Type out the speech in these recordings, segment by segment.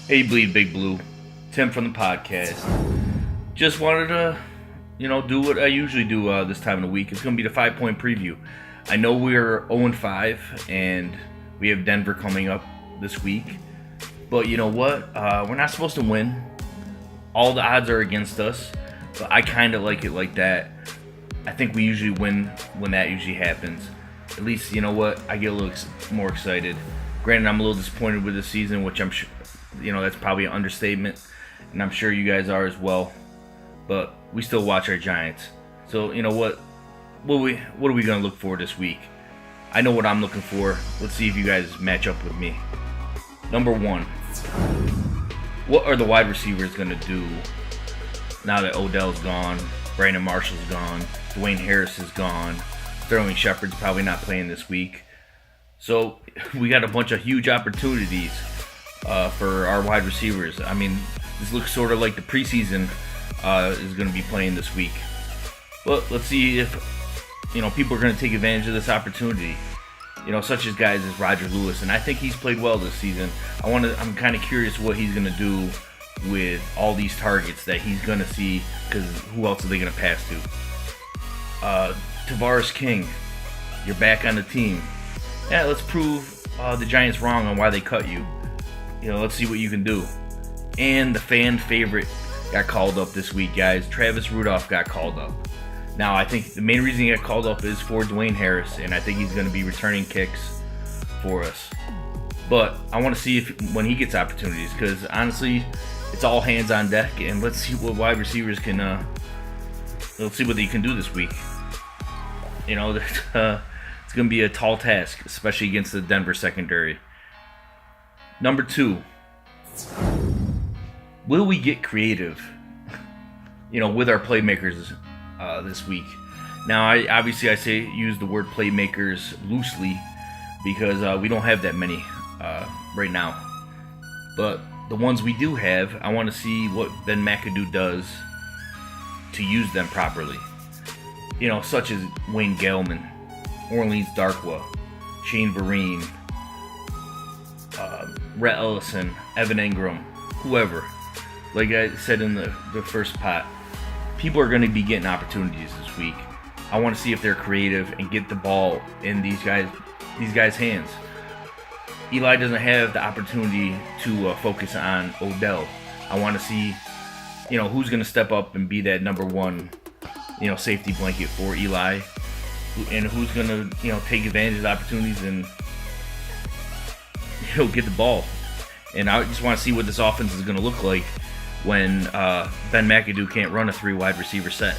Hey, Bleedbigblue, Tim from the podcast. Just wanted to, do what I usually do this time of the week. It's going to be the 5-point preview. I know we're 0-5, and we have Denver coming up this week. But you know what? We're not supposed to win. All the odds are against us. But I kind of like it like that. I think we usually win when that usually happens. At least, you know what? I get a little more excited. Granted, I'm a little disappointed with this season, which I'm sure, that's probably an understatement. And I'm sure you guys are as well. But we still watch our Giants. So, you know what? What are we going to look for this week? I know what I'm looking for. Let's see if you guys match up with me. Number 1. What are the wide receivers going to do now that Odell's gone, Brandon Marshall's gone, Dwayne Harris is gone, Sterling Shepard's probably not playing this week. So we got a bunch of huge opportunities for our wide receivers. I mean, this looks sort of like the preseason is going to be playing this week. But let's see if people are going to take advantage of this opportunity. Such as guys as Roger Lewis, and I think he's played well this season. I'm kind of curious what he's going to do with all these targets that he's going to see, because who else are they going to pass to? Tavares King, you're back on the team. Yeah, let's prove the Giants wrong on why they cut you. Let's see what you can do. And the fan favorite got called up this week, guys. Travis Rudolph got called up. Now, I think the main reason he got called up is for Dwayne Harris, and I think he's going to be returning kicks for us. But I want to see if when he gets opportunities, because honestly, it's all hands on deck, and let's see what wide receivers can. Let's see what they can do this week. It's going to be a tall task, especially against the Denver secondary. Number 2, will we get creative? With our playmakers this week. Now, I say use the word playmakers loosely because we don't have that many right now. But the ones we do have, I want to see what Ben McAdoo does to use them properly. Such as Wayne Gellman, Orleans Darkwa, Shane Vereen, Rhett Ellison, Evan Ingram, whoever. Like I said in the first pot, people are going to be getting opportunities this week. I want to see if they're creative and get the ball in these guys' hands. Eli doesn't have the opportunity to focus on Odell. I want to see, who's going to step up and be that number 1, safety blanket for Eli, and who's going to, take advantage of the opportunities and get the ball. And I just want to see what this offense is going to look like when Ben McAdoo can't run a 3 wide receiver set.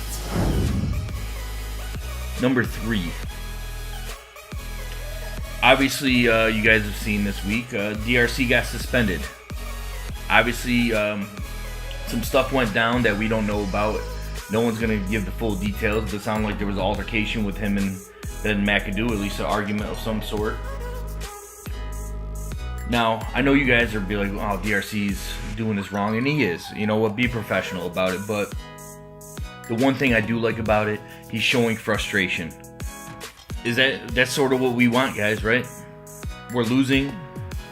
Number 3. Obviously, you guys have seen this week, DRC got suspended. Obviously, some stuff went down that we don't know about. No one's going to give the full details, but it sounded like there was an altercation with him and Ben McAdoo, at least an argument of some sort. Now, I know you guys are be like, oh, DRC's doing this wrong, and he is. Be professional about it. But the one thing I do like about it, he's showing frustration. That's sort of what we want, guys, right? We're losing.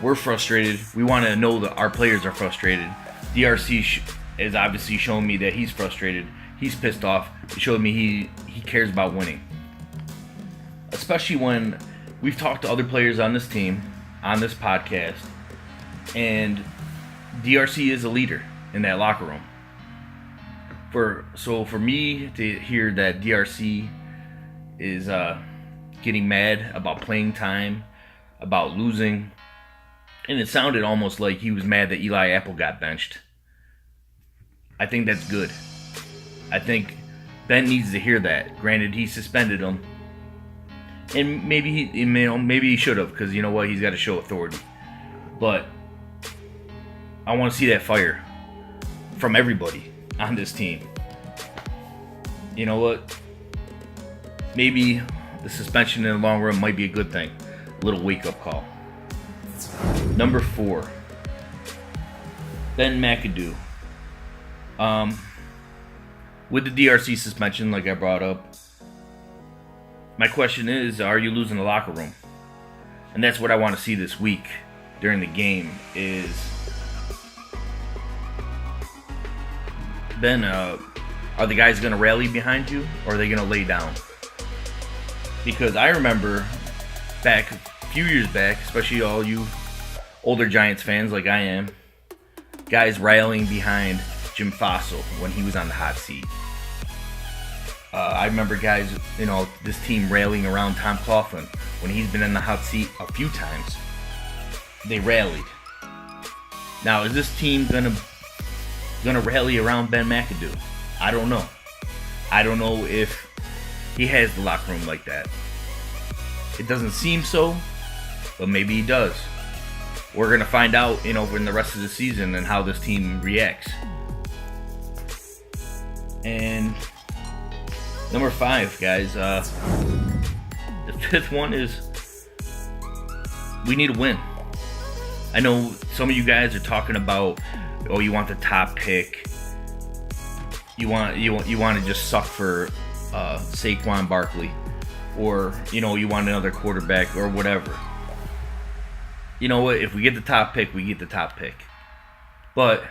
We're frustrated. We want to know that our players are frustrated. DRC is obviously showing me that he's frustrated. He's pissed off. He showed me he cares about winning. Especially when we've talked to other players on this team, on this podcast, and DRC is a leader in that locker room. For me to hear that DRC is getting mad about playing time, about losing, and it sounded almost like he was mad that Eli Apple got benched. I think that's good. I think Ben needs to hear that. Granted, he suspended him. And maybe he should have, because you know what, he's got to show authority. But I want to see that fire from everybody on this team. You know what? Maybe the suspension in the long run might be a good thing. A little wake-up call. Number 4, Ben McAdoo. With the DRC suspension, like I brought up, my question is, are you losing the locker room? And that's what I want to see this week during the game is, been, are the guys going to rally behind you, or are they going to lay down? Because I remember back a few years back, especially all you older Giants fans like I am, guys rallying behind Jim Fossil when he was on the hot seat. I remember guys, this team rallying around Tom Coughlin when he's been in the hot seat a few times. They rallied. Now, is this team gonna rally around Ben McAdoo? I don't know. I don't know if he has the locker room like that. It doesn't seem so, but maybe he does. We're gonna find out, in the rest of the season and how this team reacts. And number 5, guys. The 5th one is we need a win. I know some of you guys are talking about, you want the top pick. You want to just suck for Saquon Barkley, or you want another quarterback or whatever. You know what? If we get the top pick, we get the top pick. But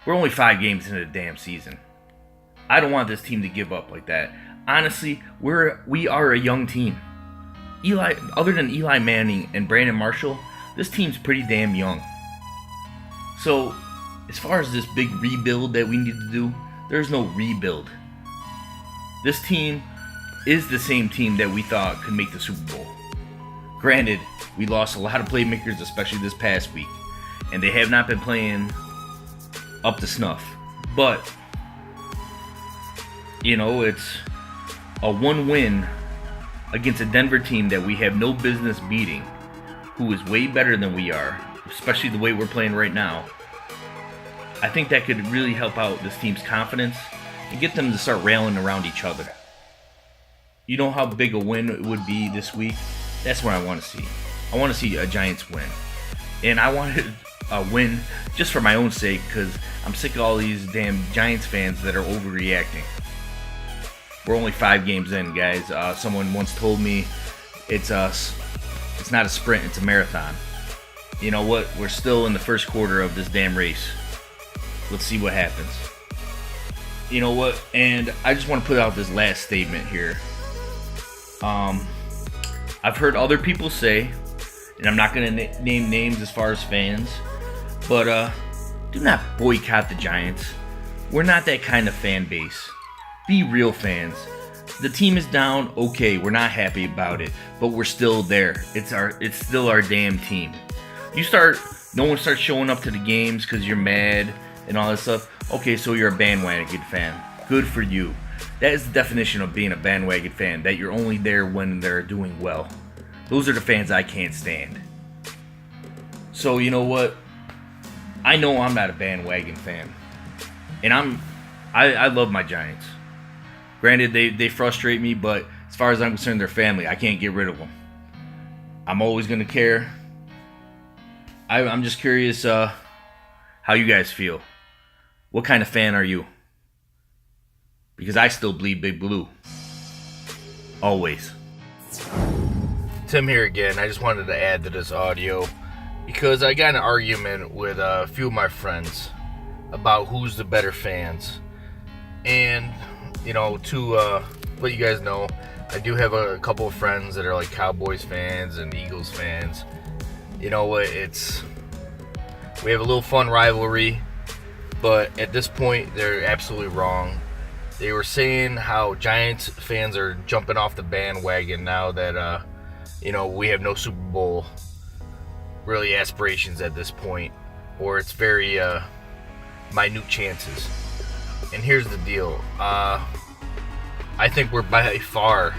we're only 5 games into the damn season. I don't want this team to give up like that. Honestly, we are a young team. Other than Eli Manning and Brandon Marshall, this team's pretty damn young. So, as far as this big rebuild that we need to do, there's no rebuild. This team is the same team that we thought could make the Super Bowl. Granted, we lost a lot of playmakers, especially this past week, and they have not been playing up to snuff. But it's a 1 win against a Denver team that we have no business beating, who is way better than we are, especially the way we're playing right now. I think that could really help out this team's confidence and get them to start railing around each other. You know how big a win it would be this week? That's what I want to see. I want to see a Giants win. And I wanted a win just for my own sake, because I'm sick of all these damn Giants fans that are overreacting. We're only 5 games in, guys. Someone once told me it's not a sprint, it's a marathon. You know what? We're still in the first quarter of this damn race. Let's see what happens. You know what? And I just want to put out this last statement here. I've heard other people say, and I'm not going to name names as far as fans, but do not boycott the Giants. We're not that kind of fan base. Be real fans. The team is down, okay, we're not happy about it, but we're still there. It's still our damn team. No one starts showing up to the games because you're mad and all that stuff. Okay, so you're a bandwagon fan. Good for you. That is the definition of being a bandwagon fan, that you're only there when they're doing well. Those are the fans I can't stand. So you know what? I know I'm not a bandwagon fan. And I love my Giants. Granted, they frustrate me, but as far as I'm concerned, they're family. I can't get rid of them. I'm always going to care. I'm just curious how you guys feel. What kind of fan are you? Because I still bleed big blue. Always. Tim here again. I just wanted to add to this audio because I got in an argument with a few of my friends about who's the better fans. And, to let you guys know, I do have a couple of friends that are like Cowboys fans and Eagles fans. You know what? We have a little fun rivalry, but at this point, they're absolutely wrong. They were saying how Giants fans are jumping off the bandwagon now that, we have no Super Bowl really aspirations at this point, or it's very minute chances. And here's the deal. I think we're by far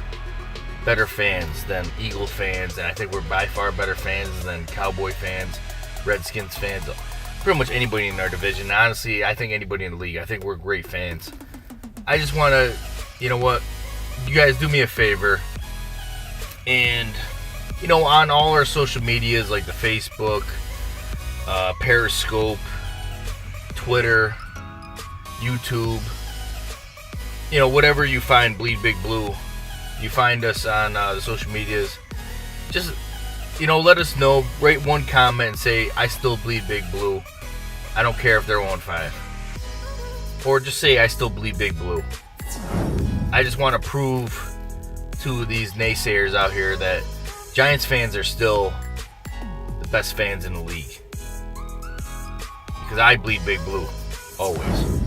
better fans than Eagles fans, and I think we're by far better fans than Cowboy fans, Redskins fans, pretty much anybody in our division. Honestly, I think anybody in the league. I think we're great fans. I just want to, you guys do me a favor, and, on all our social medias like the Facebook, Periscope, Twitter, YouTube, whatever you find Bleed Big Blue, you find us on the social medias, just, let us know, rate one comment and say, I still bleed Big Blue. I don't care if they're 1-5. or just say I still bleed big blue. I just want to prove to these naysayers out here that Giants fans are still the best fans in the league. Because I bleed big blue, always.